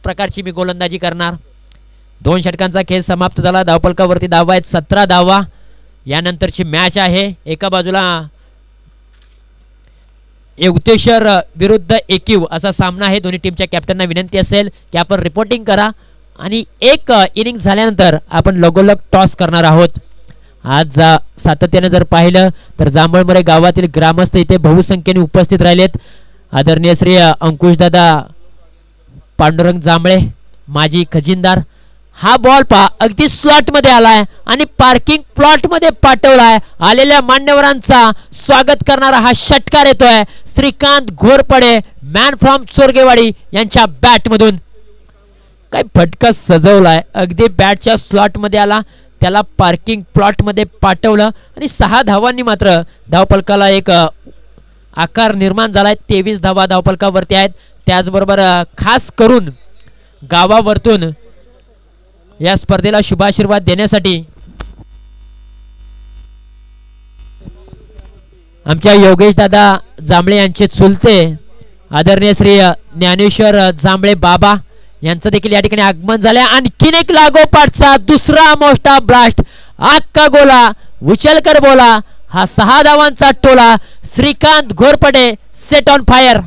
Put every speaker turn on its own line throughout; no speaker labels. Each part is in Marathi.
प्रकारची मी गोलंदाजी करणार। 2 षटकांचा खेळ समाप्त झाला। धावफलकावरती धावा आहेत 17 धावा। यानंतरची मॅच आहे एका बाजूला युक्तेश्वर विरुद्ध एकीव असा सामना आहे। दोन्ही टीमच्या कॅप्टनना विनंती असेल की आपण रिपोर्टिंग करा आणि एक इनिंग झाल्यानंतर आपण लगोलग टॉस करणार आहोत। आज सातत्याने जर पाहिलं तर जांभळमरे गावातील ग्रामस्थ इथे बहुसंख्येने उपस्थित राहिलेत। आदरणीय श्री अंकुशदादा पांडुरंग जांभळे माजी खजिनदार। हा बॉल पहा अगदी स्लॉट मध्ये आलाय आणि पार्किंग प्लॉट मध्ये पाठवलाय। आलेल्या मान्यवरांचा स्वागत करणारा हा षटकार येतोय श्रीकांत घोरपडे मॅन फ्रॉम चोरगेवाडी यांच्या बॅट मधून। काय फटका सजवलाय, अगदी बॅटच्या स्लॉट मध्ये आला, त्याला पार्किंग प्लॉट मध्ये पाठवलं आणि 6 धावांनी मात्र धावफलकाला एक आकार निर्माण झालाय। 23 धावा धावफलकावरती आहेत। त्याचबरोबर खास करून गावावरतून या स्पर्धेला शुभाशीर्वाद देण्यासाठी आमच्या योगेश दादा जांभळे यांचे चुलते आदरणीय श्री ज्ञानेश्वर जांभळे बाबा यांचं देखील या ठिकाणी आगमन झाले। आणखीन एक लागोपाठचा दुसरा मोठा ब्लास्ट, आक्का गोला उचलकर बोला, हा 6 धावांचा टोला। Shrikant Ghorpade set on fire.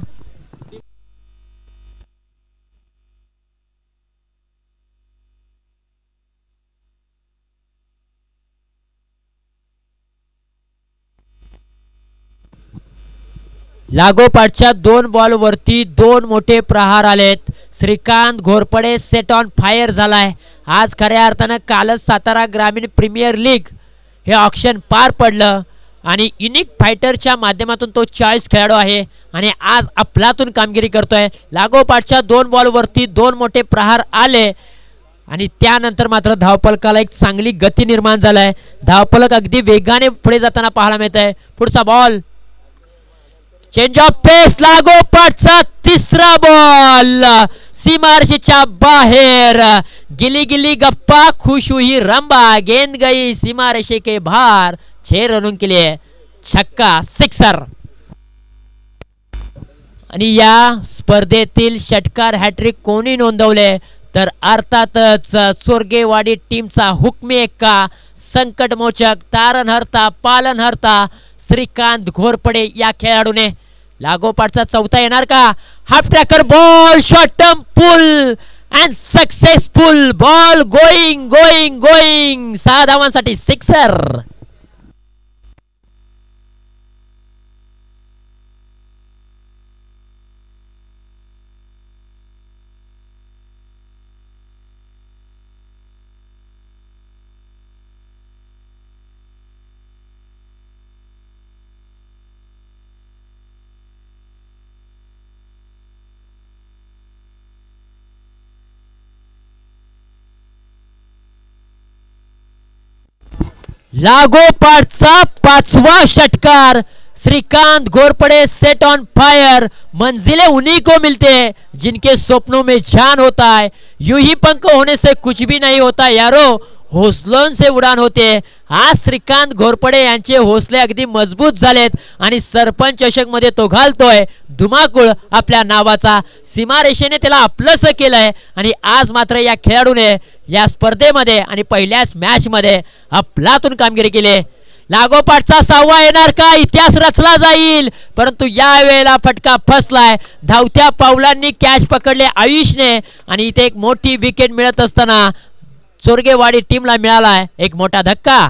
लागोपाठच्या 2 बॉल वरती 2 मोठे प्रहार आलेत। Shrikant Ghorpade set on fire झालाय। आज खऱ्या अर्थानं कालच सातारा ग्रामीण प्रीमियर लीग हे ऑक्शन पार पडलं आणि युनिक फायटरच्या माध्यमातून तो 40 खेळाडू आहे आणि आज अफलातून कामगिरी करतोय। लागोपाठच्या 2 बॉल वरती 2 मोठे प्रहार आले आणि त्यानंतर मात्र धावफलकाला एक चांगली गती निर्माण झालाय। धावफलक अगदी वेगाने पुढे जाताना पाहायला मिळत आहे। पुढचा बॉल चेंज ऑफ पेस, लागोपाठचा 3रा बॉल सीमारेषेच्या बाहेर। गिली गिली गप्पा खुश हुई रंबा, गेंद गई सीमारेषे के बाहर। 6 रनों के लिए छक्का, सिक्सर। आणि या स्पर्धेतील षटकार हॅट्रिक कोणी नोंदवले तर अर्थातच चोरगेवाडी टीमचा हुकमी एक्का, संकटमोचक, तारणहर्ता, पालनहर्ता श्रीकांत घोरपडे या खेळाडूने। लागोपाठचा 4था येणार का? Half tracker ball, short term pull and successful ball, going going going, 6 धावांसाठी सिक्सर। लागोपाठचा 5वां षटकार, Shrikant Ghorpade set on fire. मंजिलें उन्हीं को मिलते हैं जिनके सपनों में जान होता है, यूं ही पंख होने से कुछ भी नहीं होता यारो, हौसलों से उडान होते। आज श्रीकांत घोरपड़े यांचे हौसले अगदी मजबूत झालेत आणि सरपंच चषक मध्ये तो घालतोय धुमाकूळ आपल्या नावाचा। सीमारेषेने त्याला आपलंसं केलंय आणि आज मात्र या खेळाडूने या स्पर्धेमध्ये आणि पहिल्याच मॅच मध्ये अफलातून कामगिरी केली। लागोपाठचा 6वा येणार का? इतिहास रचला जाईल, परंतु या वेळेला फटका फसलाय। धावत्या पावलांनी कॅच पकडले आयुषने आणि इथे एक मोठी विकेट मिळत असताना चोरगेवाडी टीमला मिळालाय एक मोठा धक्का।